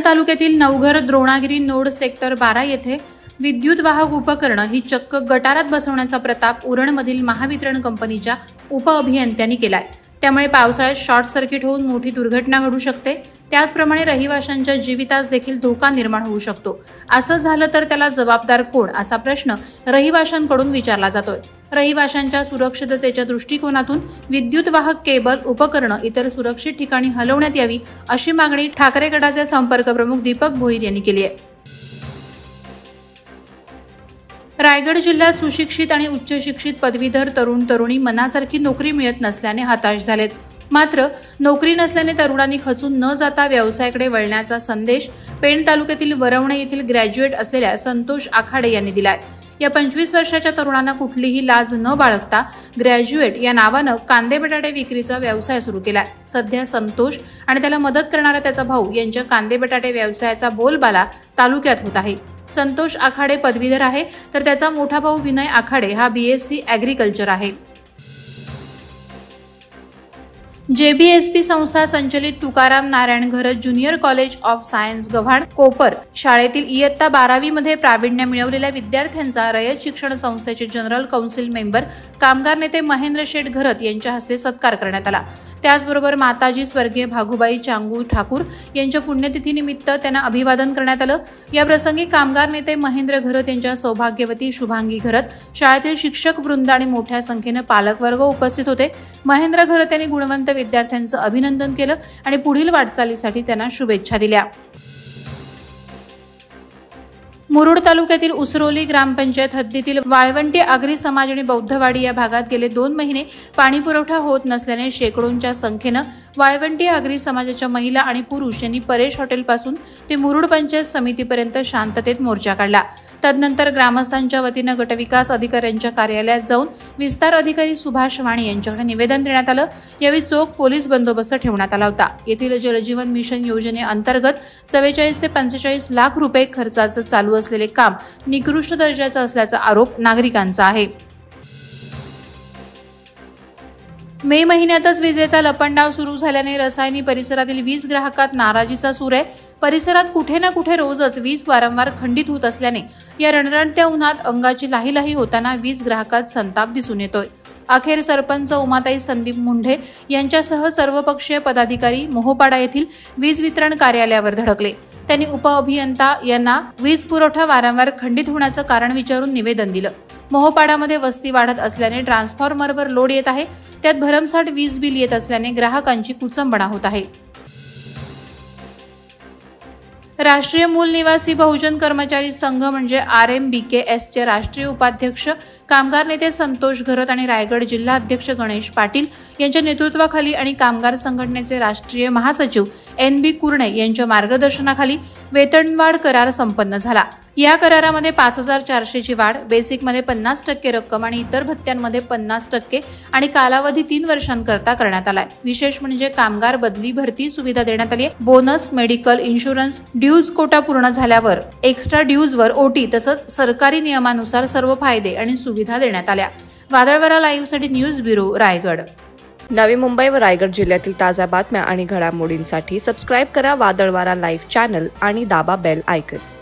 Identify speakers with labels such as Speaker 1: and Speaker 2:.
Speaker 1: तालुक्यातील Navghar Dronagiri node sector 12 येथे विद्युत वाहक उपकरण ही चक्क गटारात बसवण्याचा प्रताप उरणमधील महावितरण कंपनीच्या उपअभियंत्यांनी केलाय। त्यामुळे पावसाळ्यात शॉर्ट सर्किट होऊन मोठी दुर्घटना घडू शकते। त्याचप्रमाणे रहिवाशांच्या जीवितास देखील धोका निर्माण होऊ शकतो। असं झालं तर त्याला जबाबदार कोण असा प्रश्न रहिवाशांकडून विचारला जातोय। रहिवाशांच्या सुरक्षिततेच्या दृष्टिकोनातून विद्युत वाहक केबल उपकरण इतर सुरक्षित ठिकाणी हलवण्यात यावी अशी मागणी ठाकरे गटाचे संपर्क प्रमुख दीपक भोईर यांनी केली आहे। रायगड जिल्ह्यात सुशिक्षित आणि उच्च शिक्षित पदवीधर तरुण तरुणी मनासारखी नोकरी मिळत नसल्याने हताश झालेत। मात्र नोकरी नसल्याने तरुणांनी खचून न जाता व्यवसायाकडे वळण्याचा संदेश पेण तालुक्यातील वरवणे येथील ग्रॅज्युएट असलेल्या संतोष आखाडे यांनी दिलाय। या 25 वर्षाच्या तरुणांना कुठलीही लाज न बाळगता ग्रॅज्युएट या नावानं कांदे बटाटे विक्रीचा व्यवसाय सुरू केलाय। सध्या संतोष आणि त्याला मदत करणारा त्याचा भाऊ यांच्या कांदे बटाटे व्यवसायाचा बोलबाला तालुक्यात होत आहे। संतोष आखाडे पदवीधर आहे, तर त्याचा मोठा भाऊ विनय आखाडे हा BSc ॲग्रिकल्चर आहे। JBSP संस्था संचलित तुकाराम नारायण घरत ज्युनियर कॉलेज ऑफ सायन्स गव्हाण कोपर शाळेतील इयत्ता 12वी मध्ये प्रावीण्य मिळवलेल्या विद्यार्थ्यांचा रयत शिक्षण संस्थेचे जनरल कौन्सिल मेंबर कामगार नेते महेंद्र शेठ घरत यांच्या हस्ते सत्कार करण्यात आला। त्याचबरोबर माताजी स्वर्गीय भागुबाई चांगू ठाकूर यांच्या पुण्यतिथीनिमित्त त्यांना अभिवादन करण्यात आलं। या प्रसंगी कामगार नेते महेंद्र घरत यांच्या सौभाग्यवती शुभांगी घरत, शाळेतील शिक्षक वृंद आणि मोठ्या संख्येने पालकवर्ग उपस्थित होते। महेंद्र घरत यांनी गुणवंत विद्यार्थ्यांचं अभिनंदन केलं आणि पुढील वाटचालीसाठी त्यांना शुभेच्छा दिल्या। मुरुड तालुक्यातील उसरोली ग्रामपंचायत हद्दीतील वाळवंटी आगरी समाज आणि बौद्धवाडी या भागात गेले 2 महिने पाणी पुरवठा होत नसल्याने शेकडोंच्या संख्येनं वाळवंटी आगरी समाजाच्या महिला आणि पुरुष यांनी परेश हॉटेलपासून ते मुरुड पंचायत समितीपर्यंत शांततेत मोर्चा काढला। तदनंतर ग्रामस्थांच्या वतीनं गटविकास अधिकाऱ्यांच्या कार्यालयात जाऊन विस्तार अधिकारी सुभाष वाणी यांच्याकडे निवेदन देण्यात आलं। यावेळी चोख पोलीस बंदोबस्त ठेवण्यात आला होता। येथील जलजीवन मिशन योजनेअंतर्गत 44 ते 45 लाख रुपये खर्चाचं चालू असलेले काम निकृष्ट दर्जाचं असल्याचा आरोप नागरिकांचा आहे। मे महिन्यातच विजेचा लपंडाव सुरू झाल्याने रसायनी परिसरातील वीज ग्राहकात नाराजीचा सूर आहे। परिसरात कुठे ना कुठे रोजच वीज वारंवार खंडित होत असल्याने या रणरणत्या उन्हात अंगाची लाहीलाही होताना वीज ग्राहकात संताप दिसून येतोय। अखेर सरपंच उमाताई संदीप मुंढे यांच्यासह सर्वपक्षीय पदाधिकारी मोहोपाडा येथील वीज वितरण कार्यालयावर धडकले। त्यांनी उपअभियंता यांना वीज पुरवठा वारंवार खंडित होण्याचं कारण विचारून निवेदन दिलं। मोहोपाडामध्ये वस्ती वाढत असल्याने ट्रान्सफॉर्मरवर लोड येत आहे, त्यात भरमसाठ वीज बिल येत असल्याने ग्राहकांची कुचंबणा होत आहे। राष्ट्रीय मूल निवासी बहुजन कर्मचारी संघ म्हणजे RMBKS चे राष्ट्रीय उपाध्यक्ष कामगार नेते संतोष घरत आणि रायगड जिल्हा अध्यक्ष गणेश पाटील यांच्या नेतृत्वाखाली आणि कामगार संघटनेचे राष्ट्रीय महासचिव NB कुरणे यांच्या मार्गदर्शनाखाली वेतनवाढ करार संपन्न झाला। या करारामध्ये 5400 ची वाढ, बेसिकमध्ये 50% रक्कम आणि इतर भत्त्यांमध्ये 50% आणि कालावधी 3 वर्षांकरता करण्यात आलाय। विशेष म्हणजे कामगार बदली भरती सुविधा देण्यात आली आहे। Bonus, medical, insurance, dues quota पूर्ण झाल्यावर एक्स्ट्रा ड्यूजवर OT तसंच सरकारी नियमानुसार सर्व फायदे आणि सुविधा देण्यात आल्या। वादळवारा लाईव्हसाठी न्यूज ब्युरो रायगड।
Speaker 2: नवी मुंबई व रायगड जिल्ह्यातील ताज्या बातम्या आणि घडामोडींसाठी सबस्क्राईब करा वादळवारा लाईव्ह चॅनल आणि दाबा बेल आयकॉन।